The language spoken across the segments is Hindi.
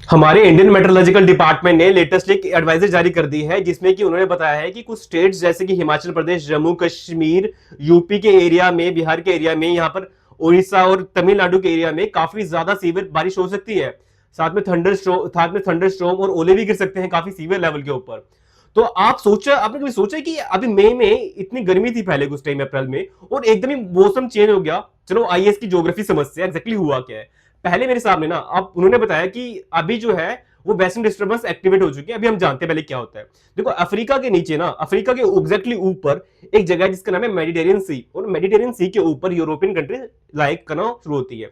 हमारे इंडियन मेट्रोलॉजिकल डिपार्टमेंट ने लेटेस्ट एक एडवाइजर जारी कर दी है जिसमें कि उन्होंने बताया है कि कुछ स्टेट्स जैसे कि हिमाचल प्रदेश, जम्मू कश्मीर, यूपी के एरिया में, बिहार के एरिया में, यहाँ पर उड़ीसा और तमिलनाडु के एरिया में काफी ज्यादा सीवियर बारिश हो सकती है। साथ में थंडर स्ट्रोम और ओले भी गिर सकते हैं काफी सीवियर लेवल के ऊपर। तो आपने कभी सोचा कि अभी मई में इतनी गर्मी थी पहले कुछ टाइम अप्रैल में, और एकदम ही मौसम चेंज हो गया। चलो आइए इसकी ज्योग्राफी समझते हैं एग्जैक्टली हुआ क्या है। पहले मेरे सामने ना अब उन्होंने बताया कि अभी जो है वो वेस्टर्न डिस्टर्बेंस एक्टिवेट हो चुकी है। अभी हम जानते हैं पहले क्या होता है। देखो अफ्रीका के नीचे ना, अफ्रीका के एग्जैक्टली ऊपर एक जगह है जिसका नाम है मेडिटेरियन सी, और मेडिटेरियन सी के ऊपर यूरोपियन कंट्री लाइक करना शुरू होती है।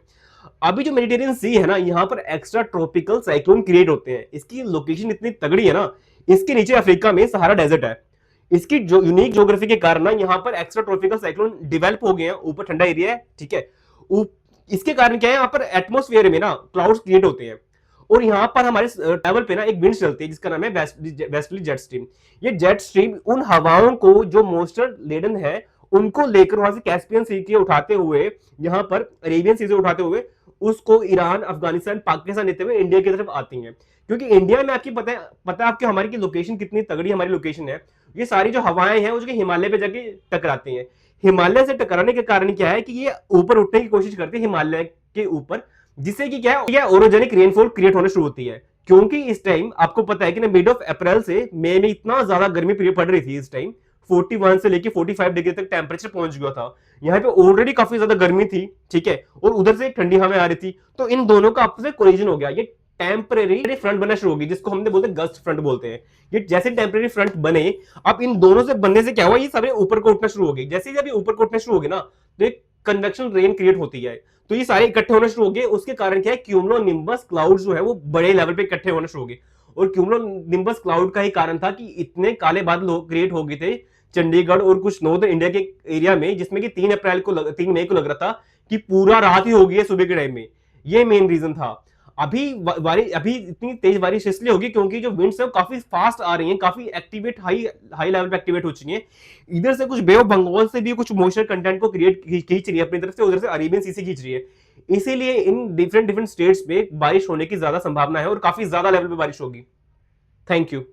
अभी जो मेडिटेरियन सी है ना, यहाँ पर एक्स्ट्रा ट्रॉपिकल साइक्लोन क्रिएट होते हैं। इसकी लोकेशन इतनी तगड़ी है ना, इसके नीचे अफ्रीका में सहारा डेजर्ट है। इसकी जो यूनिक ज्योग्राफी के कारण ना यहाँ पर एक्स्ट्रा ट्रॉपिकल साइक्लोन डेवलप हो गए हैं। ऊपर ठंडा एरिया है, ठीक है। इसके कारण क्या है, यहाँ पर एटमोस्फेयर में ना क्लाउड्स क्रिएट होते हैं, और यहाँ पर हमारे लेवल पे ना एक विंड चलती है जिसका नाम है वेस्टर्ली जेट स्ट्रीम। ये जेट स्ट्रीम उन हवाओं को जो मॉइस्चर लेडन है उनको लेकर वहां से कैस्पियन सी के उठाते हुए, यहाँ पर अरेबियन सी से उठाते हुए उसको ईरान, अफगानिस्तान, पाकिस्तान लेते हुए इंडिया की तरफ आती हैं। क्योंकि इंडिया में आपकी पता है आपकी हमारी की लोकेशन कितनी तगड़ी हमारी लोकेशन है। ये सारी जो हवाएं हैं वो जो हिमालय पे जाके टकराती हैं। हिमालय से टकराने के कारण क्या है कि ये ऊपर उठने की कोशिश करती है हिमालय के ऊपर, जिससे कि क्या है ओरोजेनिक रेनफॉल क्रिएट होना शुरू होती है। क्योंकि इस टाइम आपको पता है कि ना मिड ऑफ अप्रैल से मई में इतना ज्यादा गर्मी पीरियड पड़ रही थी। इस टाइम 41 से लेके 45 डिग्री तक टेम्परेचर पहुंच गया था। यहाँ पे ऑलरेडी काफी ज्यादा गर्मी थी, ठीक है, और उधर से ठंडी हवाएं आ रही थी। तो इन दोनों का आपस में कोलिजन हो गया। ये टेम्परेरी फ्रंट बनना शुरू होगी जिसको हमने बोलते हैं गस्ट फ्रंट बोलते हैं। ये जैसे टेम्परेरी फ्रंट बने, अब इन दोनों से बनने से क्या हुआ, ये सारे ऊपर को उठना शुरू हो गए। जैसे जब ये ऊपर को उठना शुरू हो गए ना, तो एक कन्वेक्शन रेन क्रिएट होती है। तो ये सारे इकट्ठे होना शुरू हो गए। उसके कारण क्या है, क्यूमुलो निम्बस क्लाउड जो है वो बड़े लेवल पे इकट्ठे होना शुरू हो गए। और क्यूमुलो निम्बस क्लाउड का ही कारण था कि इतने काले बादल क्रिएट हो गए थे चंडीगढ़ और कुछ नॉर्दर्न इंडिया के एरिया में, जिसमें कि 3 मई को लग रहा था कि पूरा रात ही हो गई है सुबह के टाइम में। ये मेन रीजन था। अभी इतनी तेज बारिश इसलिए होगी क्योंकि जो विंड्स है वो काफी फास्ट आ रही हैं, काफी एक्टिवेट हाई हाई लेवल पे एक्टिवेट हो चुकी हैं। इधर से कुछ बे ऑफ बंगाल से भी कुछ मॉइस्चर कंटेंट को क्रिएट खींच रही है अपनी तरफ से, उधर से अरेबियन सी से खींच रही है। इसीलिए इन डिफरेंट डिफरेंट स्टेट्स में बारिश होने की ज्यादा संभावना है और काफी ज्यादा लेवल पे बारिश होगी। Thank you.